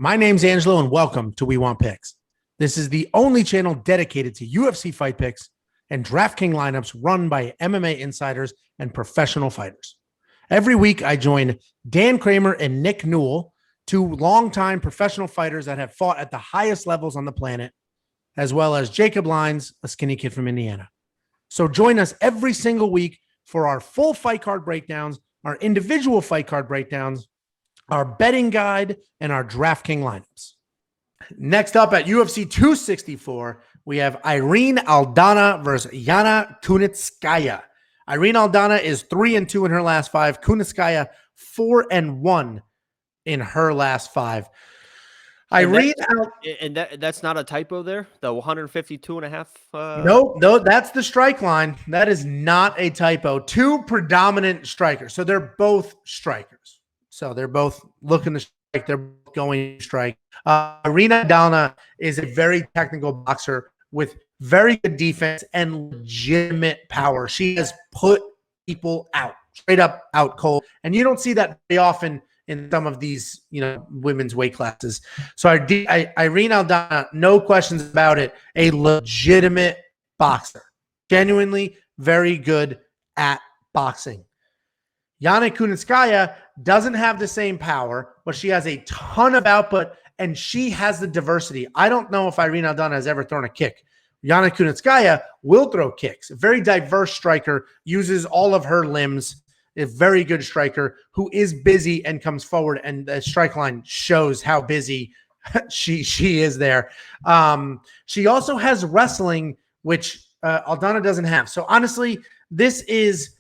My name's Angelo, and welcome to We Want Picks. This is the only channel dedicated to UFC fight picks and DraftKings lineups run by MMA insiders and professional fighters. Every week, I join Dan Kramer and Nick Newell, two longtime professional fighters that have fought at the highest levels on the planet, as well as Jacob Lyons, a skinny kid from Indiana. So join us every single week for our full fight card breakdowns, our individual fight card breakdowns, our betting guide, and our DraftKings lineups. Next up at UFC 264, we have Irene Aldana versus Yana Kunitskaya. Irene Aldana is 3-2 in her last five. Kunitskaya 4-1 in her last five. Irene, that's not a typo there. The 152.5. No, that's the strike line. That is not a typo. Two predominant strikers. So they're both strikers. So they're both looking to strike. They're both going to strike. Irene Aldana is a very technical boxer with very good defense and legitimate power. She has put people out, straight up out cold. And you don't see that very often in some of these, women's weight classes. So Irene Aldana, no questions about it, a legitimate boxer, genuinely very good at boxing. Yana Kunitskaya doesn't have the same power, but she has a ton of output, and she has the diversity. I don't know if Irene Aldana has ever thrown a kick. Yana Kunitskaya will throw kicks. A very diverse striker, uses all of her limbs. A very good striker who is busy and comes forward, and the strike line shows how busy she is there. She also has wrestling, which Aldana doesn't have. So honestly, this is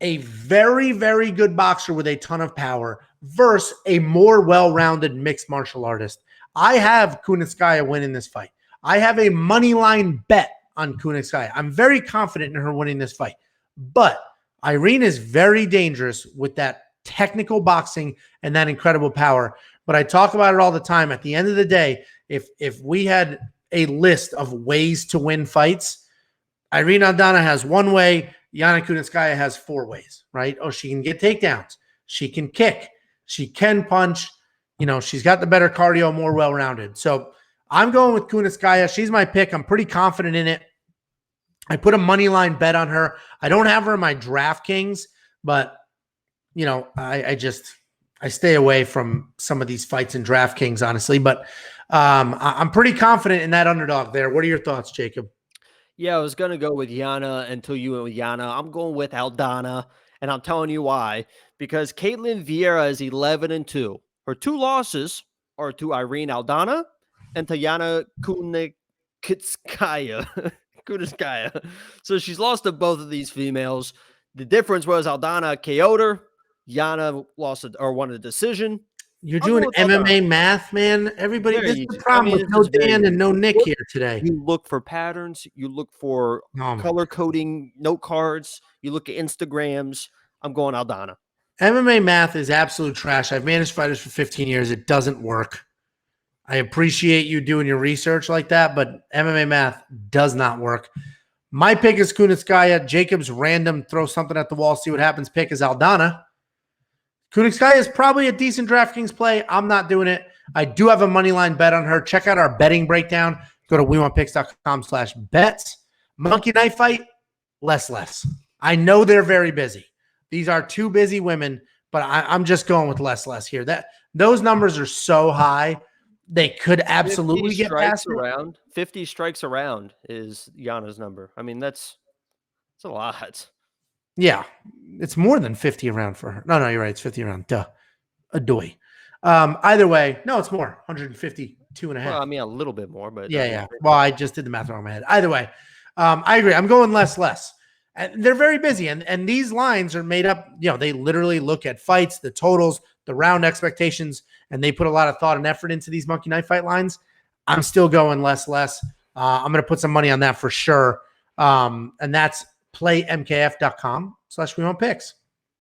a very, very good boxer with a ton of power versus a more well-rounded mixed martial artist. I have Kunitskaya winning this fight. I have a money line bet on Kunitskaya. I'm very confident in her winning this fight. But Irene is very dangerous with that technical boxing and that incredible power. But I talk about it all the time. At the end of the day, if we had a list of ways to win fights, Irene Aldana has one way, Yana Kunitskaya has four ways, right? Oh, she can get takedowns. She can kick. She can punch. She's got the better cardio, more well-rounded. So I'm going with Kunitskaya. She's my pick. I'm pretty confident in it. I put a money line bet on her. I don't have her in my DraftKings, but I stay away from some of these fights in DraftKings, honestly. But I'm pretty confident in that underdog there. What are your thoughts, Jacob? Yeah, I was going to go with Yana until you went with Yana. I'm going with Aldana, and I'm telling you why. Because Caitlin Vieira is 11-2. Her two losses are to Irene Aldana and to Yana Kunitskaya. Kunitskaya. So she's lost to both of these females. The difference was Aldana KO'd her. Yana won a decision. You're doing MMA math, man. Everybody, this is the problem with no Dan and no Nick here today. You look for patterns. You look for color coding note cards. You look at Instagrams. I'm going Aldana. MMA math is absolute trash. I've managed fighters for 15 years. It doesn't work. I appreciate you doing your research like that, but MMA math does not work. My pick is Kunitskaya. Jacob's random throw something at the wall, see what happens. Pick is Aldana. Kunitskaya is probably a decent DraftKings play. I'm not doing it. I do have a money line bet on her. Check out our betting breakdown. Go to WeWantPicks.com/bets. Monkey knife fight, less. I know they're very busy. These are two busy women, but I'm just going with less here. Those numbers are so high. They could absolutely get past around. 50 strikes around is Yana's number. I mean, that's a lot. Yeah, it's more than 50 around for her. No, you're right. It's 50 around. Duh. A doy. Either way, no, it's more. 152.5. Well, I mean, a little bit more, but yeah. Well, I just did the math wrong in my head. Either way, I agree. I'm going less. And they're very busy. And these lines are made up. They literally look at fights, the totals, the round expectations, and they put a lot of thought and effort into these monkey knife fight lines. I'm still going less. I'm going to put some money on that for sure. And that's playmkf.com/WeWantPicks.